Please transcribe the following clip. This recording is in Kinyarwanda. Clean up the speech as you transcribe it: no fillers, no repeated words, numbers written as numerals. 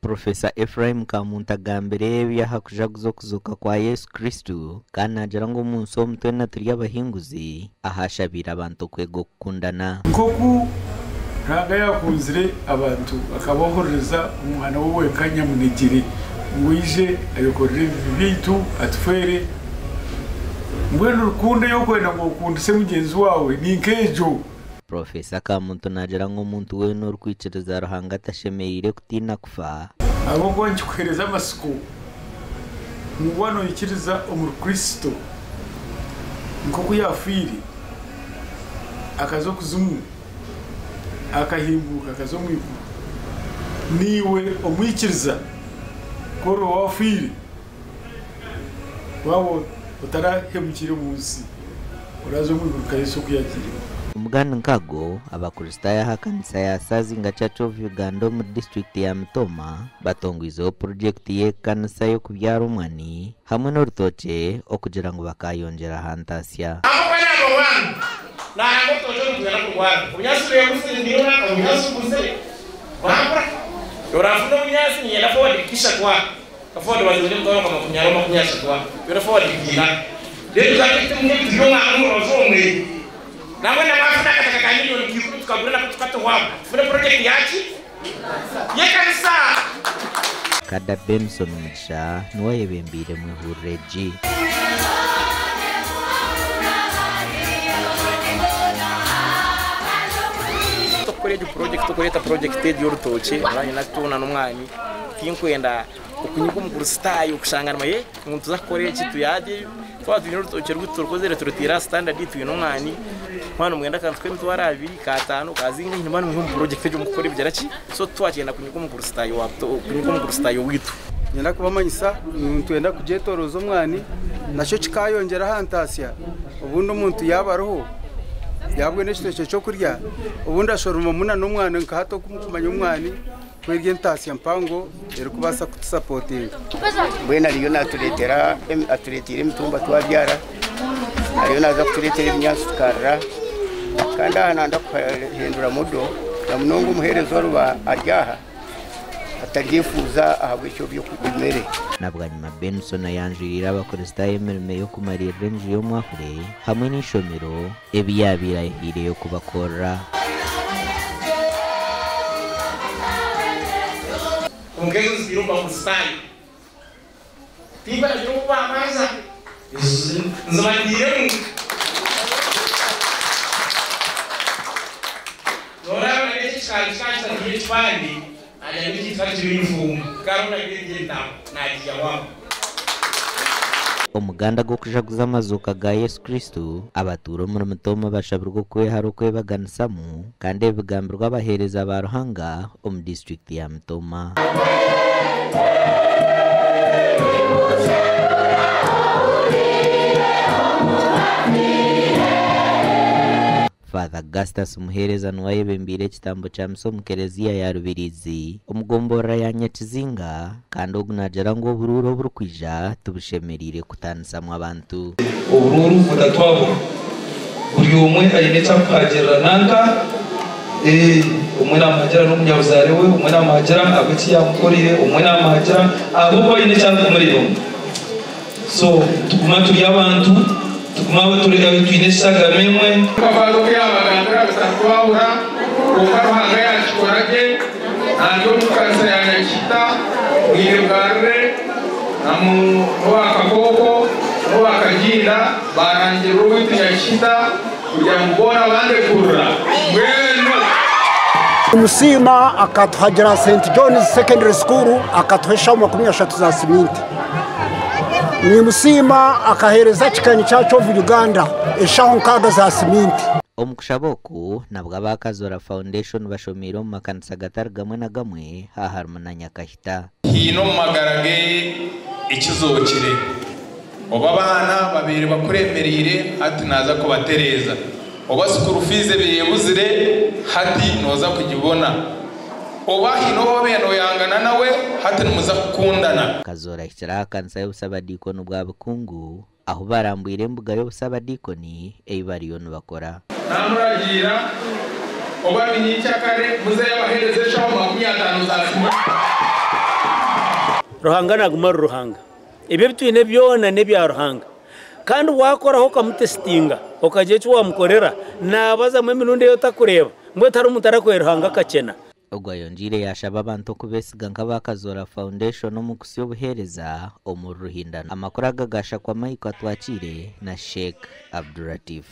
Professor Ephraim Kamunta gambere byahakujaguzo kuzuka kwa Yesu Kristo kana jara ngo umunsi omutwe turi abahinguzi ahashabira abantu kwego kukundana nkoku ntaga yakunzire abantu akabohoreza umwana wowe kanyamunegere ngwije ayokorere bitu atufere mbwenu rukunde yo kwenda ngo ukundise mugenzi wawe ni nkejo. Professor Kamuntu najara ngo umuntu we no rwiciriza ruhanga tashemeire kutina kufa abo ngo nkwereza amasuko mubano yikiriza umukristo nko kuyafiri akazo kuzumu akahimbuka akazo mwiku niwe omwikiriza koro wafiri wabo utarahemukire munsi urazo mwibuka Yesu kuyakira. Umuganda nkago abakristaya hakanisa ya Sazinga Church of Uganda mu district ya Mtoma batongwizo project ye kanisa yo kubyara umwani hamwe n'urutoke okugira ngo bakayongera hantasya amukanya ngo wangu na ngo tojo kugera ku Rwanda unyasuriye gusindira unyasubuze bambra yorafuno unyasi ni yafo wadikisha kwa kafo bazuri mtono kama kunyaroma kunyasha kwa yorafo wadikina rero zakite mu tuyonga amurozomwe nawe na mafuta katika kanini ulikikuru tukagurana kutukata wapo fune project yachi yekanisa kada Benson Misha nuwaye bembire mu hureji tokoreje project tokoreta project y'urutoke nanye natuna n'umwani kinkwenda ukunyuko mu kurustayo kushangana maye umuntu zakore kitu yaje twatu n'urutoke rw'uturkozere turutira standard itu n'umwani mwana mwenda kanzwe mutwara 2 5 kazinga nyuma mu project yo mukore byaraki so twagenda kunyuko mu kurustayo wapto kunyuko mu kurustayo witu nyenda kubamanyisa twenda kujetoroza umwani nasho kikayongera hantasya ubundi umuntu yabaroho yabwe n'ekitoke cyo kurya ubundi ashoroma muna n'umwana nkahato kumanya umwani kwirye ntasya mpango ero kubasa kutusapotinga bwena riyo naturetera aturetire mitumba twabyara ariyo naza kuturetera ibinyansi tukarra kandi aha ndakuhindura mudo na munongo umuherezo ruba aryaha atarifuza ahabwe cyo byo kubimere nabwanyuma Benson yanjirira abakristaya emirimo yo kumarira renji yo mwahure hamwe n'ishomero ebiyabira ihire yo kubakora ongeza zirumba kustai tiba zirumba amaza nzabandire nora neke chikali n'ibipandi ajya n'ikitwa cy'ibinfumu karona bigenda nagiye wabo omuganda go kujaguza amazuka ga Yesu Kristo abaturo muri Mtoma bashabirwa kwe harukwe baganisamu kandi ebigambirwa abahereza ba Ruhanga omu district ya Mtoma. Father Augustus muhereza nuwaye bembire kitambo cha msomu kerezia ya Rubirizi umugombora ya Nyakizinga kandi ogunajara ngo bururo burukwija tubushemerire kutanisa mu abantu ubururu budatwabo buri umwe ayinetsa kwagera nanga umwe namagera n'umunyabuzare we umwe namagera abiki yamukorire umwe namagera abo ayinetsa kumuriro so tukuma turi abantu tukumawe turi twinesaga memwe bavalo y'abaganga basakubura ukaruhanga yachikorage ando mukansa yanyakita mwiribare namu wakakoko wakajinda barangiro w'itinyakita kugira mbona bande kurura mwenu Musima akatuhagira St John's Secondary School akatuhesha 30 za siminti ni Musima akahereza kikanyi Church of Uganda eshaho nkaga za siminti omukushaboku nabwo abakazora foundation bashomiro mu makanisa gatari gamwe na gamwe haharumana Nyakahita hino magarage ikizokire oba bana babiri bakuremerire hati naza ko batereza oba school fees biyebuzire hati noza kugibona oba hino bobeno yangana nawe hati numuza kukundana kazora ikira kanisa y'ubusabadikoni bwa bukungu aho barambuye imbuga y'ubusabadikoni eyibariyo bakora namuragira oba binyicyakare muze yabahereze shaho 50 za ruhanga naguma ruhanga ibyo bitwine byona ne bya ruhanga kandi wakoraho kamutestinga ukaje cyo wamukorera nabaza mu minundi yo takureba mwe tari umutara kweruhanga kacena ubwo yonjire yashaba abantu kubesiga nk'abakazora foundation mu kusiyo buhereza omuru ruhindana amakuru agagasha kwa Mike atwakire na Sheikh Abdulatif.